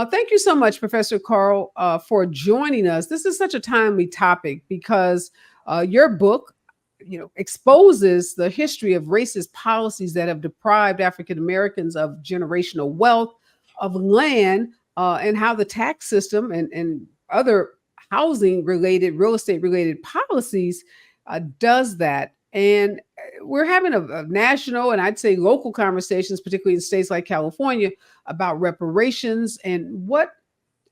Thank you so much, Professor Kahrl, for joining us. This is such a timely topic because your book, exposes the history of racist policies that have deprived African Americans of generational wealth, of land, and how the tax system and other housing related, real estate related policies does that. And we're having a national and I'd say local conversations, particularly in states like California, about reparations and what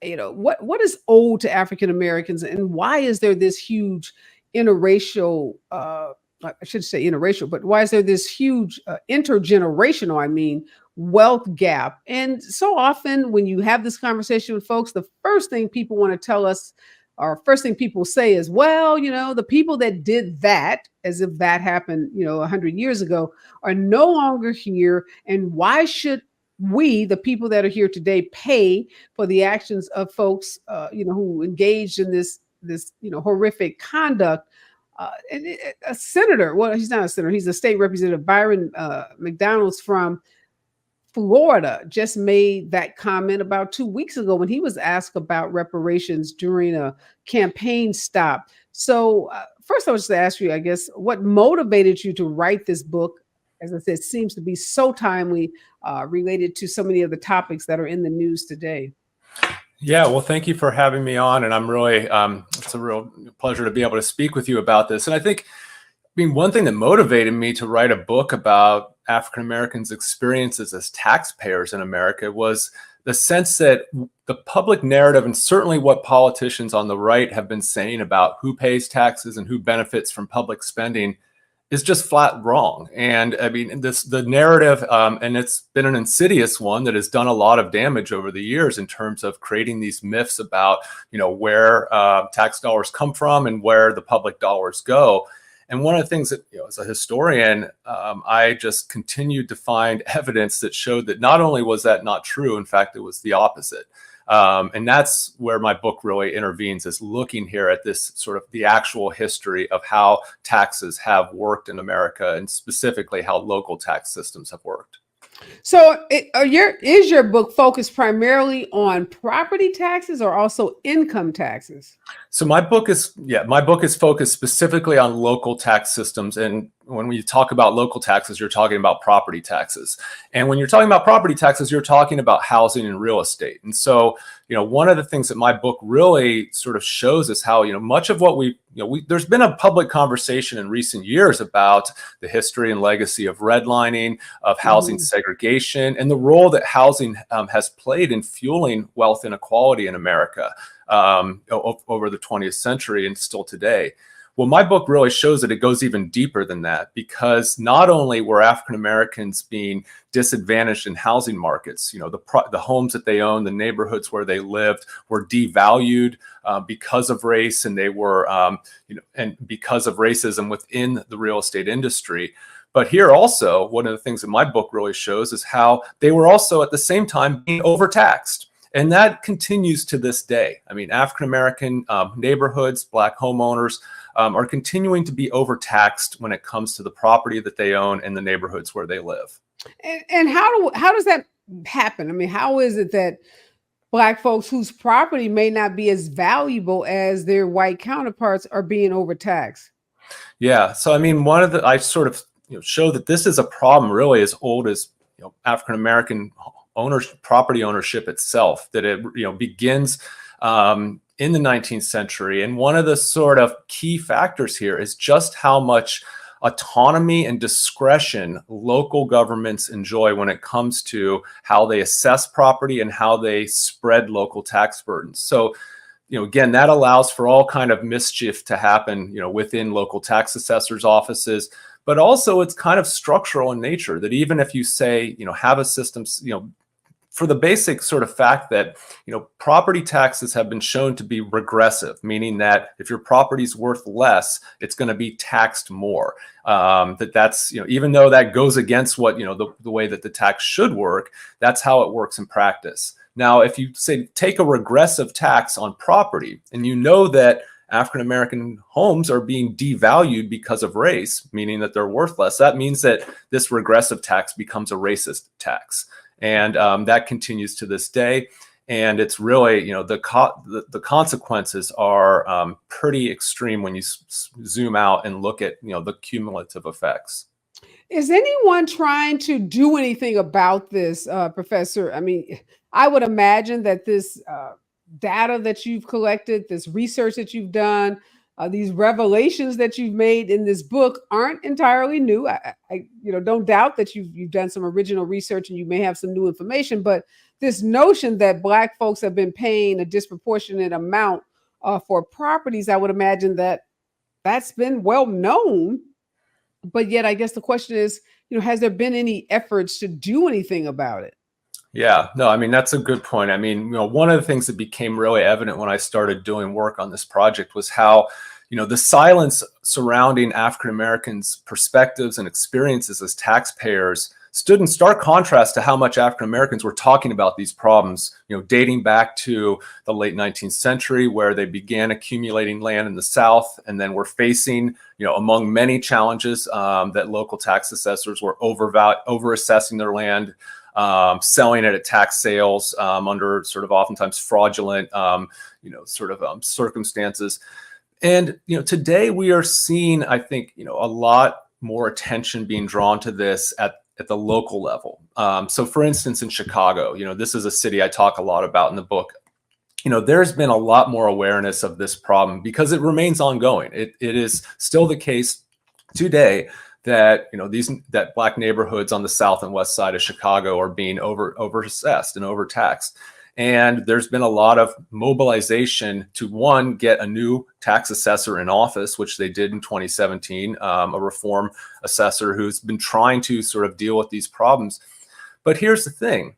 is owed to African Americans and why is there this huge interracial I should say interracial, but why is there this huge intergenerational, I mean, wealth gap? And so often when you have this conversation with folks, the first thing people want to tell us or first thing people say is, well, the people that did that, as if that happened, 100 years ago, are no longer here. And why should we, the people that are here today, pay for the actions of folks, who engaged in this horrific conduct? A senator, well, he's not a senator, he's a state representative, Byron McDonald's from Florida, just made that comment about 2 weeks ago when he was asked about reparations during a campaign stop. So first I was just to ask you, I guess, what motivated you to write this book? As I said, it seems to be so timely, related to so many of the topics that are in the news today. Yeah, well, thank you for having me on. And I'm really, it's a real pleasure to be able to speak with you about this. And I think, one thing that motivated me to write a book about African Americans' experiences as taxpayers in America was the sense that the public narrative, and certainly what politicians on the right have been saying about who pays taxes and who benefits from public spending, is just flat wrong. And the narrative, and it's been an insidious one that has done a lot of damage over the years in terms of creating these myths about, where tax dollars come from and where the public dollars go. And one of the things that, as a historian, I just continued to find evidence that showed that not only was that not true, in fact, it was the opposite. And that's where my book really intervenes, is looking here at this sort of the actual history of how taxes have worked in America, and specifically how local tax systems have worked. So is your book focused primarily on property taxes or also income taxes? So my book is focused specifically on local tax systems. And when we talk about local taxes, you're talking about property taxes. And when you're talking about property taxes, you're talking about housing and real estate. And so, one of the things that my book really sort of shows is how, much of what there's been a public conversation in recent years about the history and legacy of redlining, of housing segregation, and the role that housing has played in fueling wealth inequality in America over the 20th century and still today. Well, my book really shows that it goes even deeper than that, because not only were African Americans being disadvantaged in housing markets, the homes that they owned, the neighborhoods where they lived were devalued because of race, and they were, and because of racism within the real estate industry. But here also, one of the things that my book really shows is how they were also at the same time being overtaxed. And that continues to this day. African-American neighborhoods, Black homeowners are continuing to be overtaxed when it comes to the property that they own and the neighborhoods where they live. And how does that happen? How is it that Black folks whose property may not be as valuable as their white counterparts are being overtaxed? Yeah. So, I sort of show that this is a problem really as old as African-American property ownership itself, that it begins in the 19th century. And one of the sort of key factors here is just how much autonomy and discretion local governments enjoy when it comes to how they assess property and how they spread local tax burdens. So, again, that allows for all kind of mischief to happen, within local tax assessors' offices. But also it's kind of structural in nature, that even if you say, have a system, for the basic sort of fact that, property taxes have been shown to be regressive, meaning that if your property's worth less, it's going to be taxed more. That's, even though that goes against what, the way that the tax should work, that's how it works in practice. Now, if you say take a regressive tax on property, and that African-American homes are being devalued because of race, meaning that they're worth less, that means that this regressive tax becomes a racist tax. And that continues to this day. And it's really, the consequences are pretty extreme when you zoom out and look at, the cumulative effects. Is anyone trying to do anything about this, Professor? I mean, I would imagine that this data that you've collected, this research that you've done, these revelations that you've made in this book aren't entirely new. Don't doubt that you've done some original research and you may have some new information. But this notion that Black folks have been paying a disproportionate amount for properties, I would imagine that that's been well known. But yet, I guess the question is, has there been any efforts to do anything about it? Yeah, no, I mean, that's a good point. I mean, one of the things that became really evident when I started doing work on this project was how, the silence surrounding African Americans' perspectives and experiences as taxpayers stood in stark contrast to how much African Americans were talking about these problems, dating back to the late 19th century, where they began accumulating land in the South, and then were facing, among many challenges, that local tax assessors were overassessing their land, selling it at tax sales under sort of oftentimes fraudulent, circumstances. And, today we are seeing, I think, a lot more attention being drawn to this at the local level. So for instance, in Chicago, this is a city I talk a lot about in the book. There's been a lot more awareness of this problem because it remains ongoing. It is still the case today that that Black neighborhoods on the south and west side of Chicago are being overassessed and overtaxed. And there's been a lot of mobilization to, one, get a new tax assessor in office, which they did in 2017, a reform assessor who's been trying to sort of deal with these problems. But here's the thing,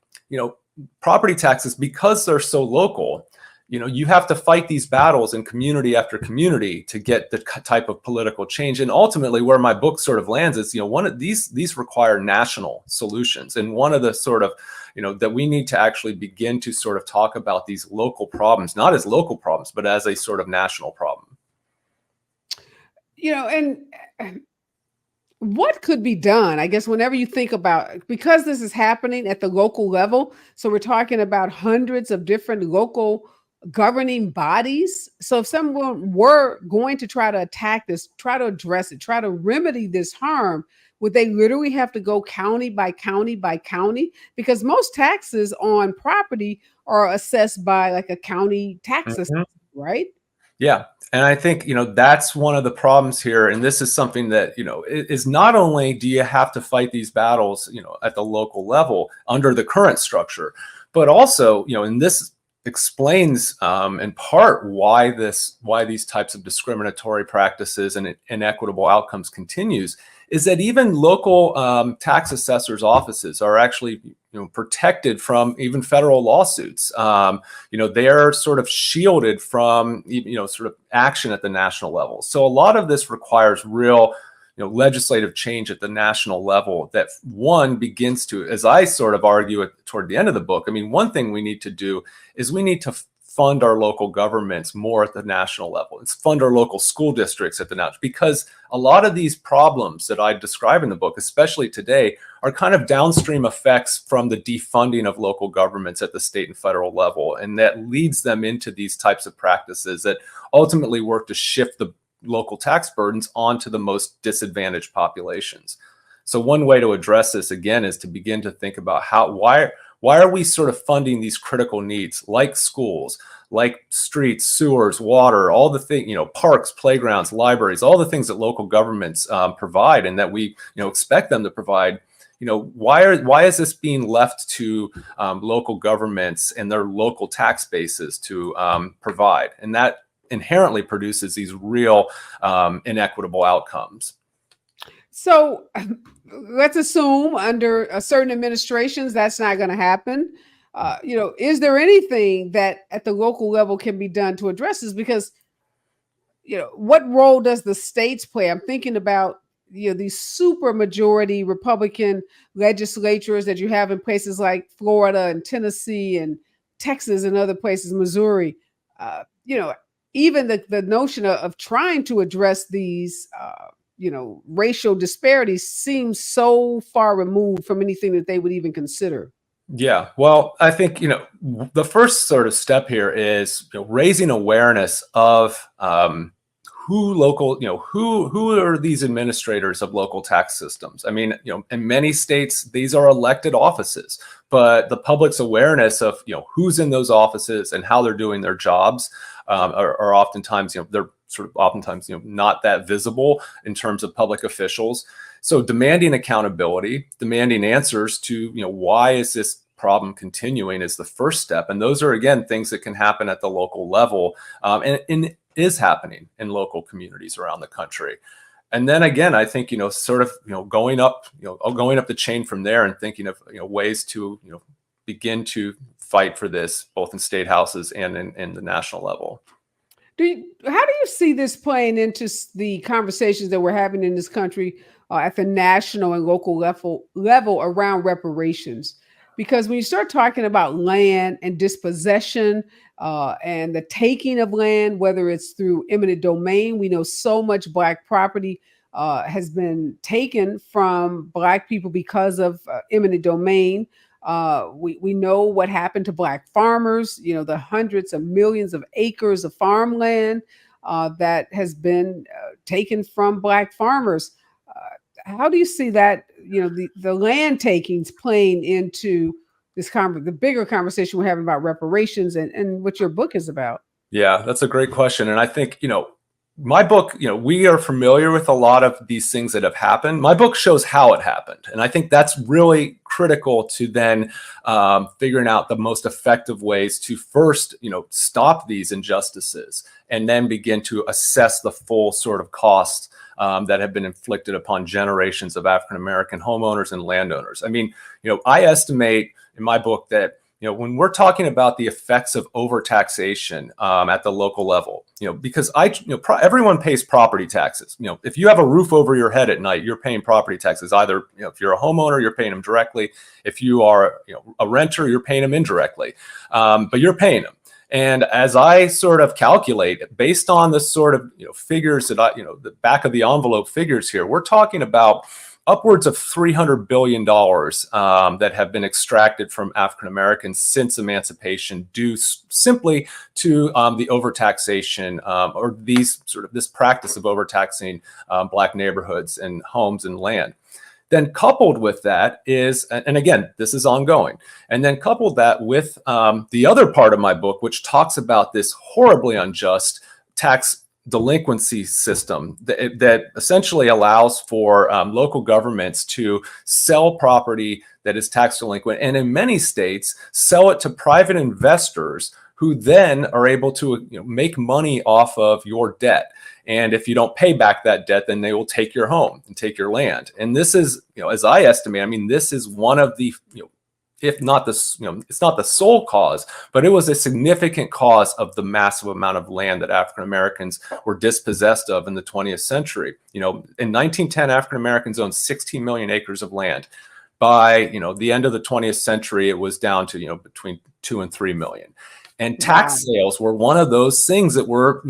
property taxes, because they're so local, you have to fight these battles in community after community to get the type of political change. And ultimately, where my book sort of lands is, one of these require national solutions. And one of the sort of, that we need to actually begin to sort of talk about these local problems, not as local problems, but as a sort of national problem. And what could be done? I guess whenever you think about, because this is happening at the local level, so we're talking about hundreds of different local governing bodies. So if someone were going to try to attack this, try to address it, try to remedy this harm, would they literally have to go county by county by county? Because most taxes on property are assessed by like a county tax assessor, right? Yeah. And I think, that's one of the problems here. And this is something that, is not only do you have to fight these battles, at the local level under the current structure, but also, and this explains in part why these types of discriminatory practices and inequitable outcomes continues, is that even local tax assessors' offices are actually protected from even federal lawsuits. They're sort of shielded from sort of action at the national level. So a lot of this requires real legislative change at the national level that, one, begins to, as I sort of argue toward the end of the book, I mean, one thing we need to do is we need to fund our local governments more at the national level. It's fund our local school districts at the national, because a lot of these problems that I describe in the book, especially today, are kind of downstream effects from the defunding of local governments at the state and federal level. And that leads them into these types of practices that ultimately work to shift the local tax burdens onto the most disadvantaged populations. So one way to address this, again, is to begin to think about why are we sort of funding these critical needs like schools, like streets, sewers, water, all the things, parks, playgrounds, libraries, all the things that local governments provide and that we expect them to provide. Why is this being left to local governments and their local tax bases to provide? And that inherently produces these real inequitable outcomes. So let's assume under certain administrations that's not going to happen. Is there anything that at the local level can be done to address this? Because what role does the states play? I'm thinking about these super majority Republican legislatures that you have in places like Florida and Tennessee and Texas and other places, Missouri. Even the notion of trying to address these racial disparities seems so far removed from anything that they would even consider. Yeah, well, I think the first sort of step here is raising awareness of who local, who are these administrators of local tax systems. I mean, in many states these are elected offices, but the public's awareness of who's in those offices and how they're doing their jobs are oftentimes they're sort of oftentimes not that visible in terms of public officials. So demanding accountability, demanding answers to, why is this problem continuing is the first step. And those are, again, things that can happen at the local level and is happening in local communities around the country. And then again, I think, sort of, going up the chain from there and thinking of, ways to, begin to fight for this both in state houses and in the national level. How do you see this playing into the conversations that we're having in this country at the national and local level around reparations? Because when you start talking about land and dispossession and the taking of land, whether it's through eminent domain, we know so much Black property has been taken from Black people because of eminent domain. We know what happened to Black farmers, the hundreds of millions of acres of farmland that has been taken from Black farmers. How do you see that, the land takings playing into this the bigger conversation we're having about reparations and what your book is about? Yeah, that's a great question. And I think, my book, we are familiar with a lot of these things that have happened. My book shows how it happened. And I think that's really critical to then figuring out the most effective ways to first, stop these injustices and then begin to assess the full sort of costs that have been inflicted upon generations of African-American homeowners and landowners. I mean, I estimate in my book that when we're talking about the effects of overtaxation at the local level, because everyone pays property taxes. If you have a roof over your head at night, you're paying property taxes. Either if you're a homeowner, you're paying them directly. If you are a renter, you're paying them indirectly, but you're paying them. And as I sort of calculate, based on the sort of figures that the back of the envelope figures here, we're talking about upwards of $300 billion that have been extracted from African Americans since emancipation, due simply to the overtaxation or this practice of overtaxing Black neighborhoods and homes and land. Then coupled with that is, and again, this is ongoing, and then coupled that with the other part of my book, which talks about this horribly unjust tax delinquency system that essentially allows for local governments to sell property that is tax delinquent, and in many states sell it to private investors who then are able to make money off of your debt. And if you don't pay back that debt, then they will take your home and take your land. And this is, as I estimate, I mean, this is one of the, if not the, it's not the sole cause, but it was a significant cause of the massive amount of land that African Americans were dispossessed of in the 20th century. In 1910, African Americans owned 16 million acres of land. By the end of the 20th century, it was down to between 2 and 3 million. And tax sales were one of those things that were,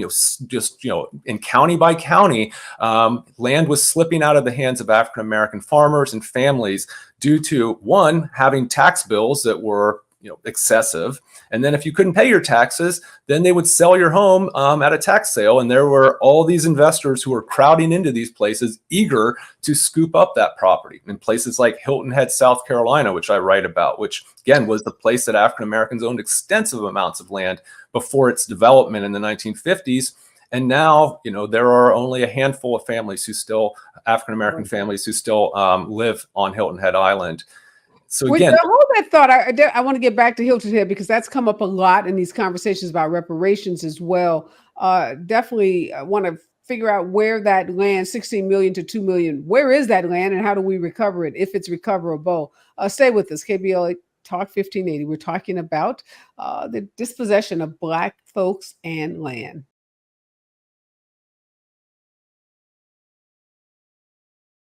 just, in county by county, land was slipping out of the hands of African-American farmers and families due to, one, having tax bills that were, excessive. And then if you couldn't pay your taxes, then they would sell your home at a tax sale. And there were all these investors who were crowding into these places, eager to scoop up that property in places like Hilton Head, South Carolina, which I write about, which again was the place that African Americans owned extensive amounts of land before its development in the 1950s. And now, there are only a handful of families who still, African American families who still live on Hilton Head Island. So again, hold that thought. I want to get back to Hilton Head because that's come up a lot in these conversations about reparations as well. Definitely want to figure out where that land, 16 million to 2 million, where is that land and how do we recover it if it's recoverable? Stay with us, KBLA Talk 1580. We're talking about the dispossession of Black folks and land.